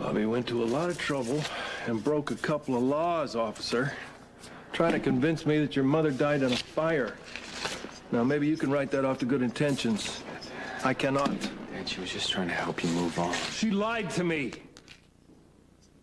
Bobby went to a lot of trouble and broke a couple of laws, officer. Trying to convince me that your mother died in a fire. Now, maybe you can write that off to good intentions. I cannot. Dad, she was just trying to help you move on. She lied to me.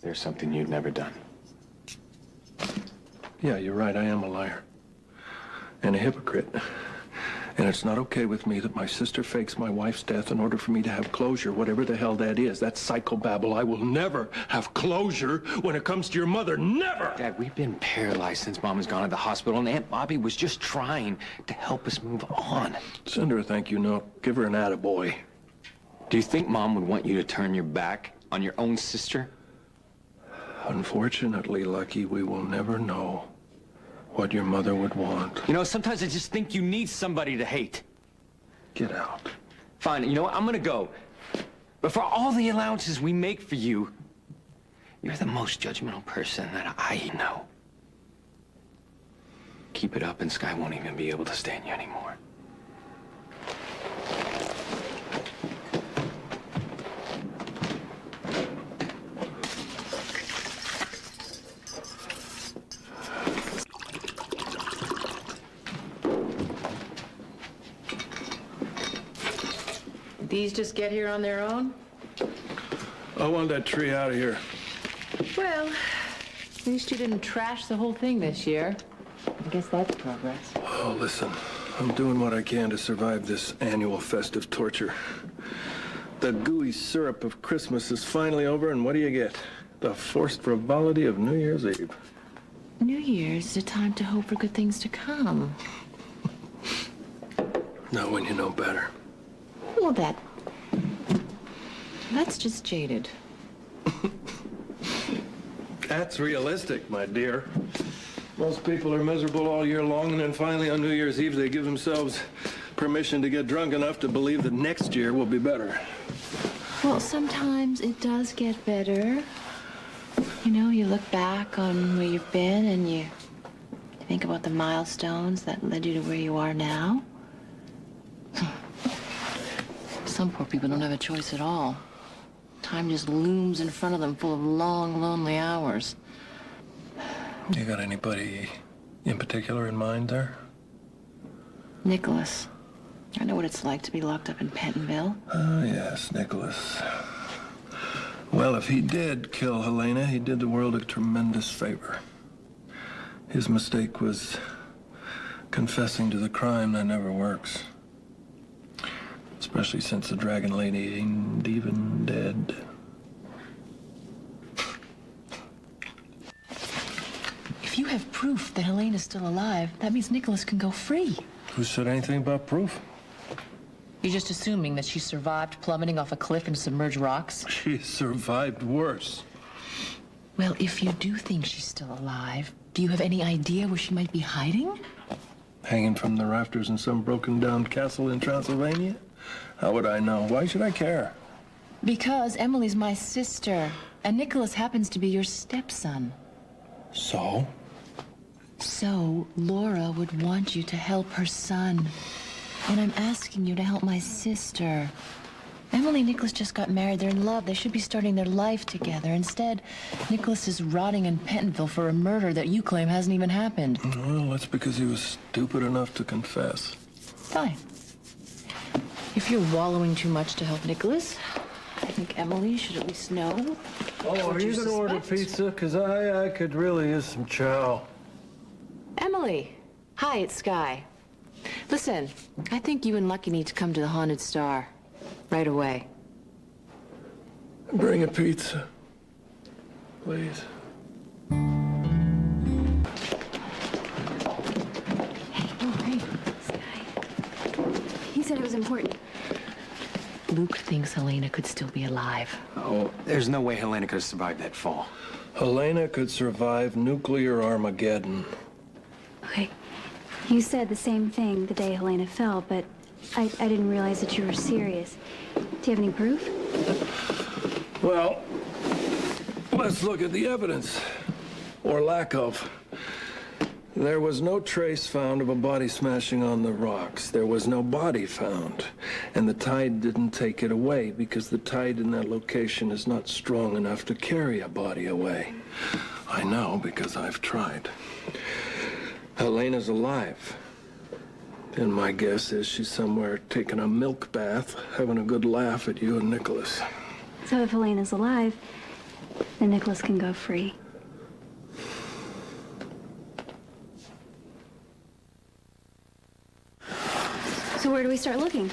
There's something you've never done. Yeah, you're right. I am a liar. And a hypocrite. And it's not okay with me that my sister fakes my wife's death in order for me to have closure, whatever the hell that is. That's psychobabble. I will never have closure when it comes to your mother. Never! Dad, we've been paralyzed since Mom has gone to the hospital, and Aunt Bobby was just trying to help us move on. Send her a thank you note. Give her an attaboy. Do you think Mom would want you to turn your back on your own sister? Unfortunately, Lucky, we will never know what your mother would want. You know, sometimes I just think you need somebody to hate. Get out. Fine, you know what? I'm gonna go. But for all the allowances we make for you, you're the most judgmental person that I know. Keep it up and Sky won't even be able to stand you anymore. These just get here on their own? I want that tree out of here. Well, at least you didn't trash the whole thing this year. I guess that's progress. Oh, listen. I'm doing what I can to survive this annual festive torture. The gooey syrup of Christmas is finally over, and what do you get? The forced frivolity of New Year's Eve. New Year's is a time to hope for good things to come. Not when you know better. Well, that's just jaded. That's realistic, my dear. Most people are miserable all year long, and then finally on New Year's Eve they give themselves permission to get drunk enough to believe that next year will be better. Well, sometimes it does get better. You know, you look back on where you've been and you think about the milestones that led you to where you are now. Some poor people don't have a choice at all. Time just looms in front of them full of long, lonely hours. You got anybody in particular in mind there? Nicholas. I know what it's like to be locked up in Pentonville. Ah, yes, Nicholas. Well, if he did kill Helena, he did the world a tremendous favor. His mistake was confessing to the crime that never works. Especially since the Dragon Lady ain't even dead. If you have proof that Helena's still alive, that means Nicholas can go free. Who said anything about proof? You're just assuming that she survived plummeting off a cliff into submerged rocks? She survived worse. Well, if you do think she's still alive, do you have any idea where she might be hiding? Hanging from the rafters in some broken-down castle in Transylvania? How would I know? Why should I care? Because Emily's my sister, and Nicholas happens to be your stepson. So? So, Laura would want you to help her son. And I'm asking you to help my sister. Emily and Nicholas just got married. They're in love. They should be starting their life together. Instead, Nicholas is rotting in Pentonville for a murder that you claim hasn't even happened. Well, that's because he was stupid enough to confess. Fine. If you're wallowing too much to help Nicholas, I think Emily should at least know. Oh, are you going to order pizza? Because I could really use some chow. Emily. Hi, it's Sky. Listen, I think you and Lucky need to come to the Haunted Star. Right away. Bring a pizza. Please. Hey, Sky. He said it was important. Luke thinks Helena could still be alive. Oh, there's no way Helena could have survived that fall. Helena could survive nuclear Armageddon. Okay. You said the same thing the day Helena fell, but I didn't realize that you were serious. Do you have any proof? Well, let's look at the evidence. Or lack of. There was no trace found of a body smashing on the rocks. There was no body found. And the tide didn't take it away because the tide in that location is not strong enough to carry a body away. I know because I've tried. Helena's alive. And my guess is she's somewhere taking a milk bath, having a good laugh at you and Nicholas. So if Helena's alive, then Nicholas can go free. So where do we start looking?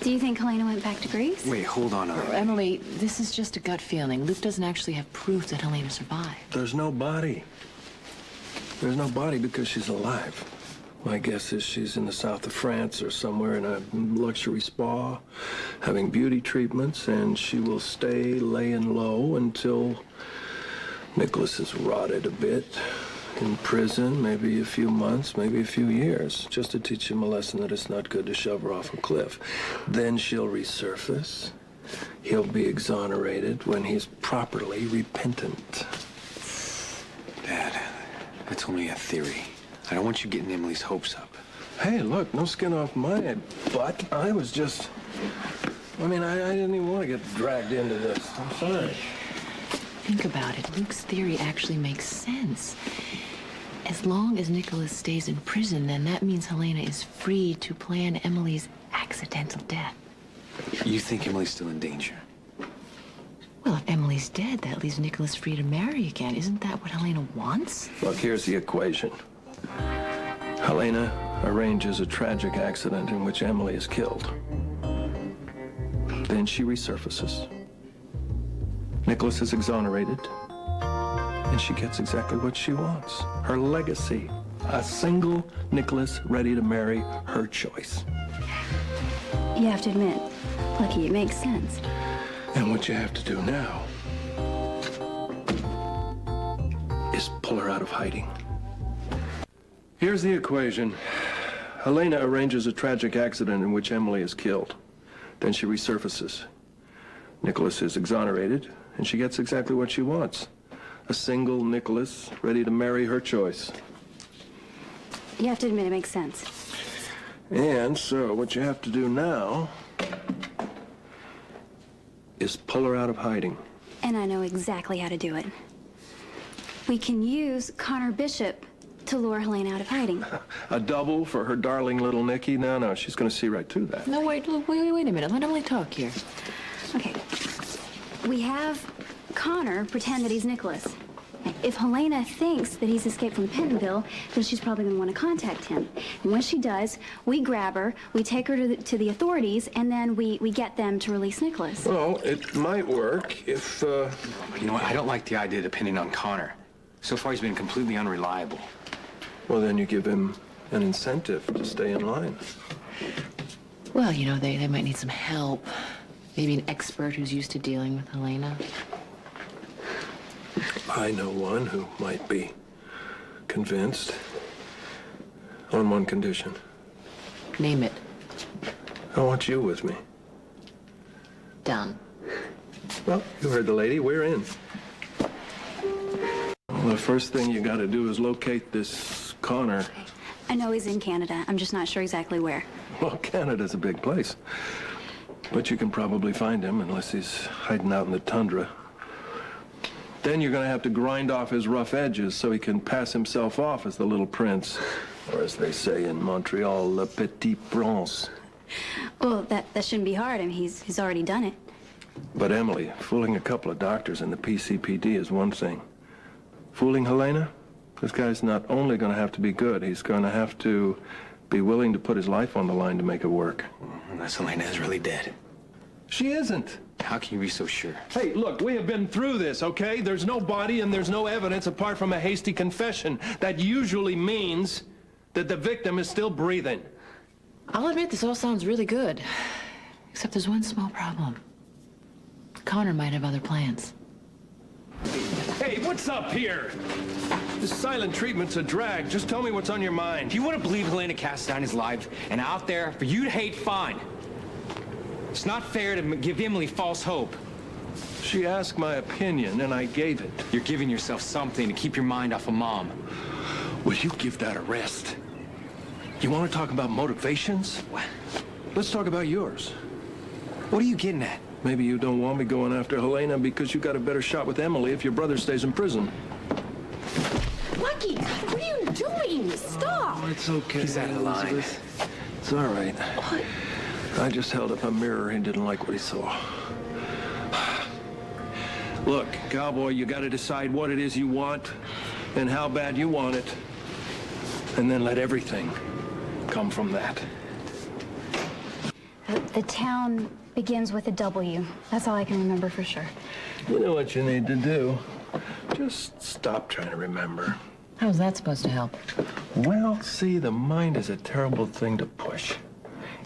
Do you think Helena went back to Greece? Wait, hold on. Emily, this is just a gut feeling. Luke doesn't actually have proof that Helena survived. There's no body. There's no body because she's alive. My guess is she's in the south of France or somewhere in a luxury spa, having beauty treatments, and she will stay laying low until Nicholas is rotted a bit in prison, maybe a few months, maybe a few years, just to teach him a lesson that it's not good to shove her off a cliff. Then she'll resurface. He'll be exonerated when he's properly repentant. Dad, that's only a theory. I don't want you getting Emily's hopes up. Hey, look, no skin off my butt. I was just... I didn't even want to get dragged into this. I'm sorry. Think about it. Luke's theory actually makes sense. As long as Nicholas stays in prison, then that means Helena is free to plan Emily's accidental death. You think Emily's still in danger? Well, if Emily's dead, that leaves Nicholas free to marry again. Isn't that what Helena wants? Look, here's the equation. Helena arranges a tragic accident in which Emily is killed. Then she resurfaces. Nicholas is exonerated. And she gets exactly what she wants. Her legacy. A single Nicholas ready to marry her choice. You have to admit, Lucky, it makes sense. And what you have to do now is pull her out of hiding. Here's the equation. Helena arranges a tragic accident in which Emily is killed. Then she resurfaces. Nicholas is exonerated, and she gets exactly what she wants. A single Nicholas ready to marry her choice. You have to admit it makes sense. And so what you have to do now is pull her out of hiding. And I know exactly how to do it. We can use Connor Bishop to lure Helena out of hiding. A double for her darling little Nikki? No, she's going to see right through that. No, wait a minute. Let Emily talk here. Okay. We have Connor pretend that he's Nicholas. If Helena thinks that he's escaped from Pentonville, then she's probably going to want to contact him. And when she does, we grab her, we take her to the authorities, and then we get them to release Nicholas. Well, it might work if, You know what? I don't like the idea of depending on Connor. So far, he's been completely unreliable. Well, then you give him an incentive to stay in line. Well, they might need some help. Maybe an expert who's used to dealing with Helena. I know one who might be convinced. On one condition. Name it. I want you with me. Done. Well, you heard the lady. We're in. Well, the first thing you got to do is locate this Connor. I know he's in Canada. I'm just not sure exactly where. Well, Canada's a big place. But you can probably find him unless he's hiding out in the tundra. Then you're going to have to grind off his rough edges so he can pass himself off as the little prince. Or as they say in Montreal, le petit prince. Well, that shouldn't be hard. I mean, he's already done it. But Emily, fooling a couple of doctors in the PCPD is one thing. Fooling Helena? This guy's not only going to have to be good, he's going to have to be willing to put his life on the line to make it work. Unless Helena is really dead. She isn't. How can you be so sure? Hey, look, we have been through this, okay? There's no body and there's no evidence apart from a hasty confession. That usually means that the victim is still breathing. I'll admit this all sounds really good. Except there's one small problem. Connor might have other plans. Hey, what's up here? This silent treatment's a drag. Just tell me what's on your mind. If you want to believe Helena Castine is alive and out there for you to hate, fine. It's not fair to give Emily false hope. She asked my opinion, and I gave it. You're giving yourself something to keep your mind off of Mom. Will you give that a rest? You want to talk about motivations? What? Let's talk about yours. What are you getting at? Maybe you don't want me going after Helena because you got a better shot with Emily if your brother stays in prison. Lucky, God, what are you doing? Stop! Oh, it's okay. He's out of line. Elizabeth. It's all right. What? I just held up a mirror and didn't like what he saw. Look, cowboy, you got to decide what it is you want and how bad you want it. And then let everything come from that. The town begins with a W. That's all I can remember for sure. You know what you need to do? Just stop trying to remember. How's that supposed to help? Well, see, the mind is a terrible thing to push.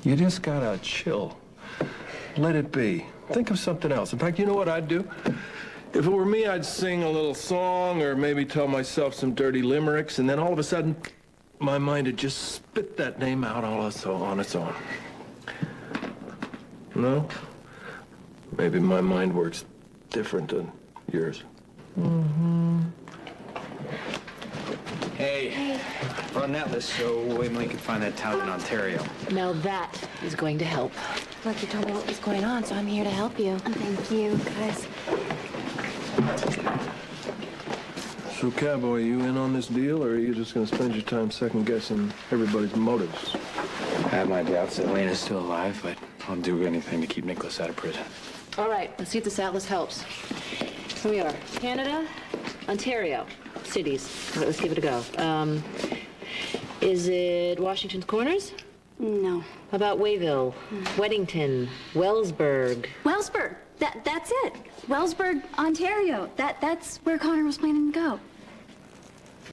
You just gotta chill. Let it be. Think of something else. In fact, you know what I'd do? If it were me, I'd sing a little song or maybe tell myself some dirty limericks, and then all of a sudden, my mind would just spit that name out all on its own. No? Maybe my mind works different than yours. Hey, run that list so Emily can find that town in Ontario. Now that is going to help. Look, you told me what was going on, so I'm here to help you. Thank you, guys. So, cowboy, you in on this deal, or are you just gonna spend your time second-guessing everybody's motives? I have my doubts that Elena's still alive, but I'll do anything to keep Nicholas out of prison. All right, let's see if this atlas helps. Here we are. Canada, Ontario, cities. All right, let's give it a go. Is it Washington's Corners? No. How about Wayville, Weddington, Wellsburg? Wellsburg. That's it. Wellsburg, Ontario. That's where Connor was planning to go.